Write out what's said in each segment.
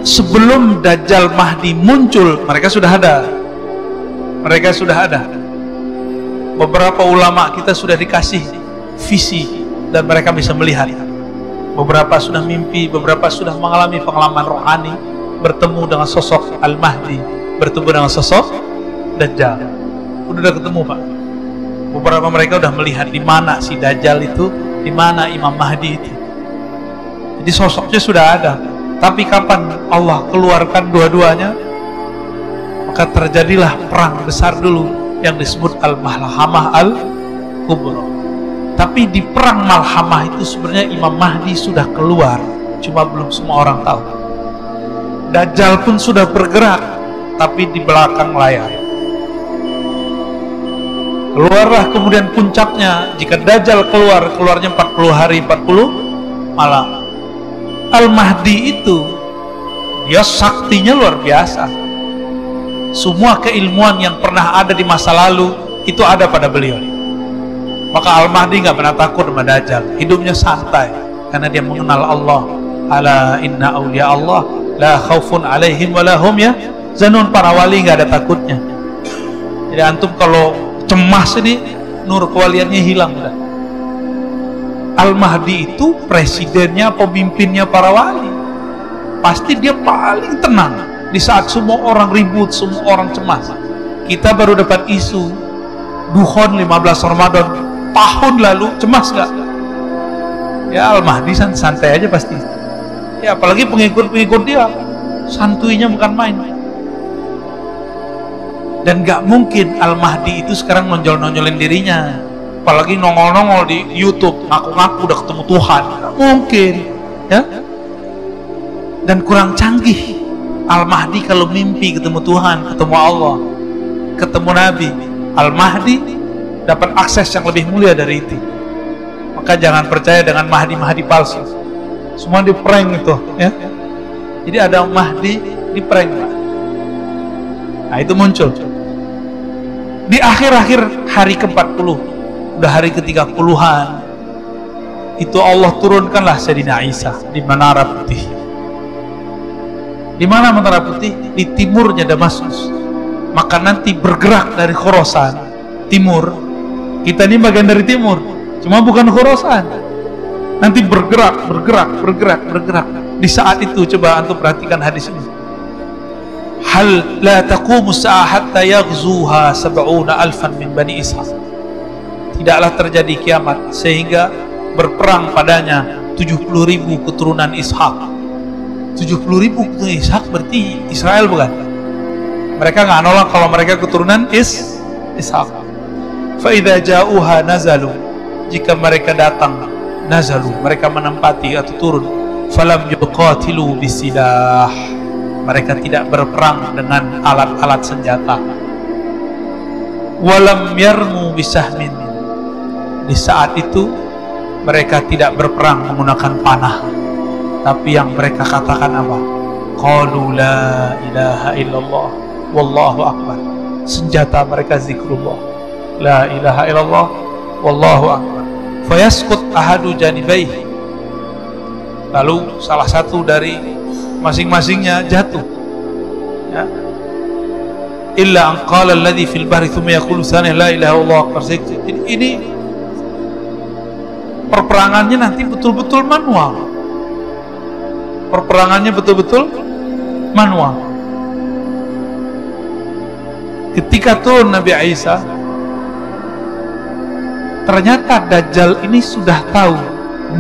sebelum Dajjal Mahdi muncul, mereka sudah ada. Beberapa ulama kita sudah dikasih visi dan mereka bisa melihat. Beberapa sudah mimpi, beberapa sudah mengalami pengalaman rohani, bertemu dengan sosok Al-Mahdi, bertemu dengan sosok Dajjal. Udah ketemu, Pak. Beberapa mereka udah melihat di mana si Dajjal itu, di mana Imam Mahdi itu. Jadi sosoknya sudah ada. Tapi kapan Allah keluarkan dua-duanya, maka terjadilah perang besar dulu yang disebut Al-Malhamah Al-Kubra. Tapi di perang Malhamah itu sebenarnya Imam Mahdi sudah keluar, cuma belum semua orang tahu. Dajjal pun sudah bergerak, tapi di belakang layar. Keluarlah kemudian puncaknya, jika Dajjal keluarnya 40 hari 40 malam. Al-Mahdi itu dia saktinya luar biasa. Semua keilmuan yang pernah ada di masa lalu itu ada pada beliau. Maka Al-Mahdi nggak pernah takut sama Dajjal, hidupnya santai karena dia mengenal Allah. Ala inna awliya Allah la khaufun alaihim wa lahum yahzanun. Para wali nggak ada takutnya. Jadi antum kalau cemas ini nur kewaliannya hilang udah. Al-Mahdi itu presidennya, pemimpinnya para wali. Pasti dia paling tenang di saat semua orang ribut, semua orang cemas. Kita baru dapat isu Duhon 15 Ramadan tahun lalu, cemas gak? Ya Al-Mahdi santai aja pasti. Ya apalagi pengikut-pengikut dia, santuinya bukan main. Dan gak mungkin Al-Mahdi itu sekarang nonjol-nonjolin dirinya, apalagi nongol-nongol di YouTube ngaku-ngaku udah ketemu Tuhan. Gak mungkin, ya. Dan kurang canggih Al-Mahdi kalau mimpi ketemu Tuhan, ketemu Allah, ketemu Nabi. Al-Mahdi dapat akses yang lebih mulia dari itu. Maka jangan percaya dengan Mahdi-Mahdi palsu. Semua di prank itu, ya. Jadi ada Mahdi di prank. Nah itu muncul di akhir-akhir hari ke-40, udah hari ke-30-an, itu Allah turunkanlah Sayyidina Isa di Menara Putih. Di mana Menara Putih? Di timurnya Damaskus. Maka nanti bergerak dari Khorasan timur. Kita ini bagian dari timur, cuma bukan Khorasan. Nanti bergerak. Di saat itu coba antum perhatikan hadis ini. Hal la taqumu sa'ah hatta yaghzuha 70,000 min Bani Ishaq. Tidaklah terjadi kiamat sehingga berperang padanya 70.000 keturunan Ishaq. 70.000 keturunan Ishaq berarti Israel bukan? Mereka nggak nolak kalau mereka keturunan Ishaq. Fa idza ja'uha nazalu, jika mereka datang, nazalu, mereka menempati atau turun. Falam yuqatilu bisilah, mereka tidak berperang dengan alat-alat senjata. Walam yarmu bisahmin, di saat itu mereka tidak berperang menggunakan panah, tapi yang mereka katakan apa? Qalu la ilaha illallah wallahu akbar. Senjata mereka zikrullah, la ilaha illallah wallahu akbar. Fayaskut ahadu janibaihi, lalu salah satu dari masing-masingnya jatuh, ya. Illa an qala alladhi fil bahri thumma yaqulu thani la ilaha illallah akbar. Ini perperangannya nanti betul-betul manual. Perperangannya betul-betul manual. Ketika turun Nabi Isa, ternyata Dajjal ini sudah tahu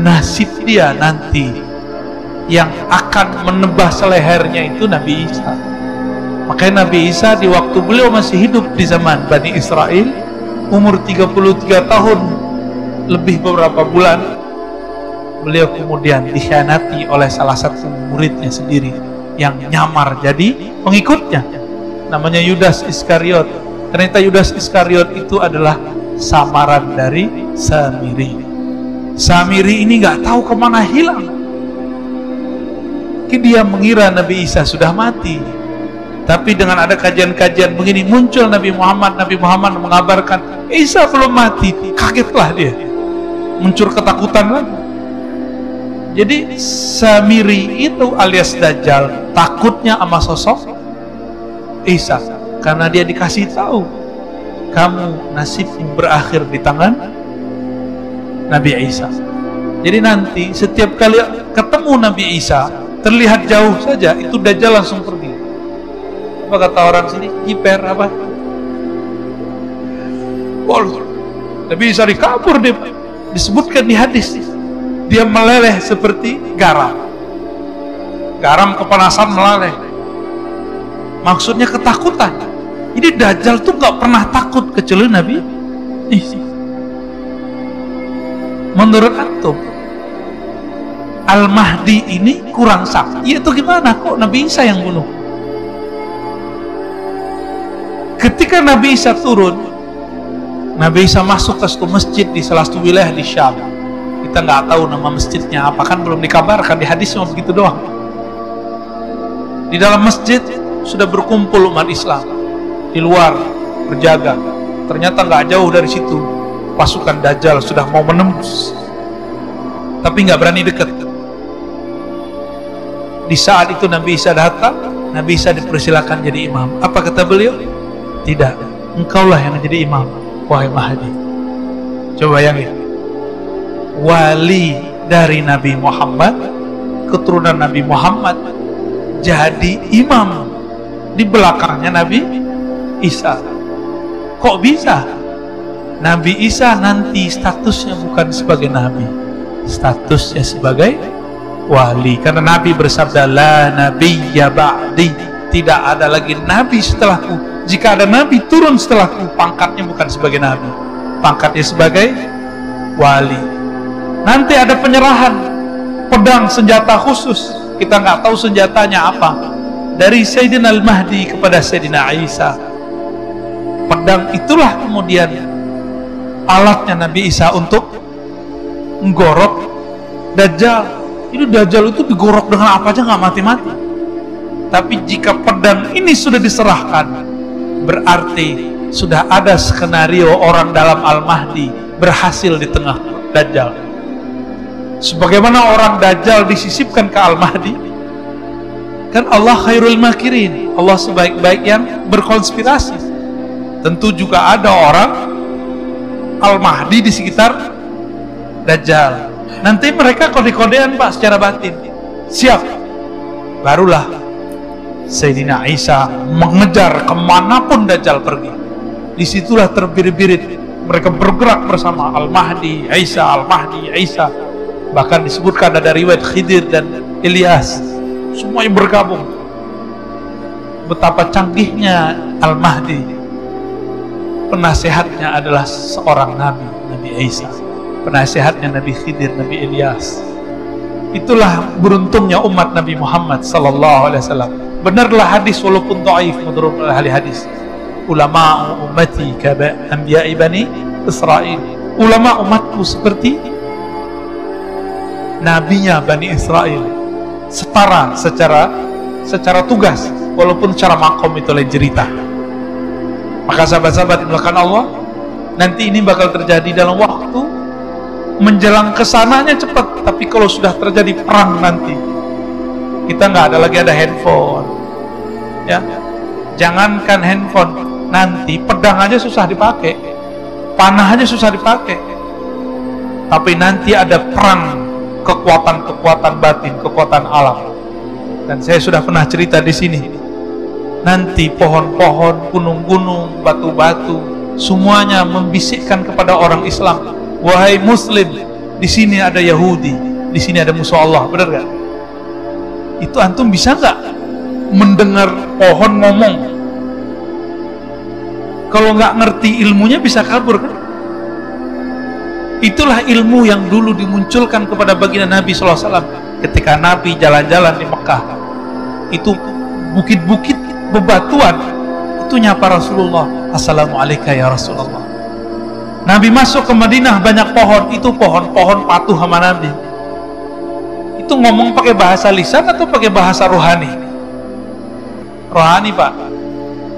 nasib dia nanti. Yang akan menebas lehernya itu Nabi Isa. Makanya Nabi Isa di waktu beliau masih hidup di zaman Bani Israel, umur 33 tahun lebih beberapa bulan, beliau kemudian dikhianati oleh salah satu muridnya sendiri yang nyamar jadi pengikutnya, namanya Yudas Iskariot. Ternyata Yudas Iskariot itu adalah samaran dari Samiri. Samiri ini nggak tahu kemana hilang. Dia mengira Nabi Isa sudah mati, tapi dengan ada kajian-kajian begini muncul Nabi Muhammad mengabarkan Isa belum mati. Kagetlah dia, muncul ketakutan lagi. Jadi Samiri itu alias Dajjal takutnya sama sosok Isa, karena dia dikasih tahu, kamu nasibmu berakhir di tangan Nabi Isa. Jadi nanti setiap kali ketemu Nabi Isa, terlihat jauh saja, itu Dajjal langsung pergi. Apa kata orang sini? Jiper apa? Nabi Isa dikabur, dia disebutkan di hadis, dia meleleh seperti garam. Garam kepanasan meleleh. Maksudnya ketakutan. Jadi Dajjal tuh gak pernah takut kecuali Nabi Isa. Menurut antum, Al-Mahdi ini kurang sakti itu gimana? Kok Nabi Isa yang bunuh? Ketika Nabi Isa turun, Nabi Isa masuk ke satu masjid di salah satu wilayah di Syam. Kita nggak tahu nama masjidnya apa, kan belum dikabarkan, di hadis cuma begitu doang. Di dalam masjid sudah berkumpul umat Islam, di luar berjaga. Ternyata nggak jauh dari situ pasukan Dajjal sudah mau menembus, tapi nggak berani dekat. Di saat itu Nabi Isa datang, Nabi Isa dipersilakan jadi imam. Apa kata beliau? Tidak, engkaulah yang jadi imam, wahai Mahdi. Coba bayangin, wali dari Nabi Muhammad, keturunan Nabi Muhammad, jadi imam di belakangnya Nabi Isa. Kok bisa? Nabi Isa nanti statusnya bukan sebagai nabi, statusnya sebagai wali, karena Nabi bersabda, la nabiyya ba'di, tidak ada lagi nabi setelahku. Jika ada nabi turun setelahku, pangkatnya bukan sebagai nabi, pangkatnya sebagai wali. Nanti ada penyerahan pedang senjata khusus, kita nggak tahu senjatanya apa, dari Sayyidina Al-Mahdi kepada Sayyidina Isa. Pedang itulah kemudian alatnya Nabi Isa untuk menggorok Dajjal. Itu Dajjal itu digorok dengan apa aja nggak mati-mati. Tapi jika pedang ini sudah diserahkan, berarti sudah ada skenario orang dalam Al-Mahdi berhasil di tengah Dajjal. Sebagaimana orang Dajjal disisipkan ke Al-Mahdi, kan Allah khairul makirin, Allah sebaik-baik yang berkonspirasi. Tentu juga ada orang Al-Mahdi di sekitar Dajjal. Nanti mereka kode-kodean Pak secara batin, siap, barulah Sayyidina Isa mengejar kemanapun Dajjal pergi. Disitulah terbirit-birit mereka bergerak bersama Al-Mahdi, Isa, Al-Mahdi, Isa. Bahkan disebutkan ada riwayat Khidir dan Ilyas, semuanya bergabung. Betapa canggihnya Al-Mahdi. Penasehatnya adalah seorang nabi, Nabi Isa. Penasehatnya Nabi Khidir, Nabi Ilyas. Itulah beruntungnya umat Nabi Muhammad sallallahu alaihi wasallam. Benarlah hadis walaupun dhaif menurut ahli hadis. Ulama ummati ka anbiya'i bani Israil. Ulama umatku seperti nabinya Bani Israel. Setara secara tugas, walaupun secara makom itu lain cerita. Maka sahabat-sahabat dimulakan Allah, nanti ini bakal terjadi dalam waktu menjelang kesananya cepat. Tapi kalau sudah terjadi perang nanti, kita nggak ada lagi ada handphone, ya. Jangankan handphone, nanti pedang aja susah dipakai, panah aja susah dipakai. Tapi nanti ada perang, kekuatan-kekuatan batin, kekuatan alam. Dan saya sudah pernah cerita di sini. Nanti pohon-pohon, gunung-gunung, batu-batu, semuanya membisikkan kepada orang Islam, wahai Muslim, di sini ada Yahudi, di sini ada musuh Allah. Benar gak? Itu antum bisa nggak mendengar pohon ngomong? Kalau nggak ngerti ilmunya bisa kabur kan? Itulah ilmu yang dulu dimunculkan kepada baginda Nabi SAW ketika Nabi jalan-jalan di Mekah. Itu bukit-bukit bebatuan, itu nyapa Rasulullah, assalamualaikum ya Rasulullah. Nabi masuk ke Madinah, banyak pohon, itu pohon-pohon patuh sama Nabi. Itu ngomong pakai bahasa lisan atau pakai bahasa rohani? Rohani Pak.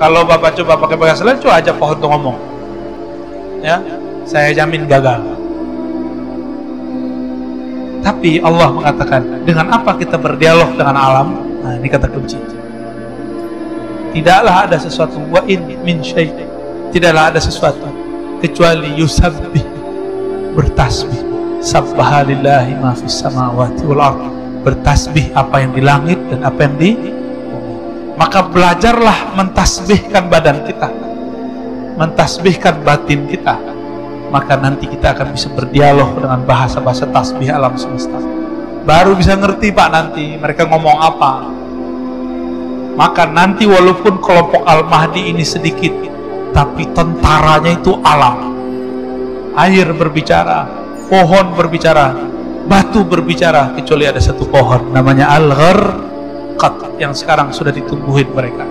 Kalau Bapak coba pakai bahasa lisan, coba aja pohon tuh ngomong, ya, saya jamin gagal. Tapi Allah mengatakan, dengan apa kita berdialog dengan alam? Nah, ini kata kunci. Tidaklah ada sesuatu, wa in min syai', tidaklah ada sesuatu kecuali yusabbih, bertasbih. Sabbaha lillahi ma fis samawati wal ardh, bertasbih apa yang di langit dan apa yang di bumi. Maka belajarlah mentasbihkan badan kita, mentasbihkan batin kita, maka nanti kita akan bisa berdialog dengan bahasa-bahasa tasbih alam semesta. Baru bisa ngerti Pak nanti mereka ngomong apa. Maka nanti walaupun kelompok Al-Mahdi ini sedikit, tapi tentaranya itu alam. Air berbicara, pohon berbicara, batu berbicara, kecuali ada satu pohon namanya Al-Gharqad yang sekarang sudah ditumbuhin mereka.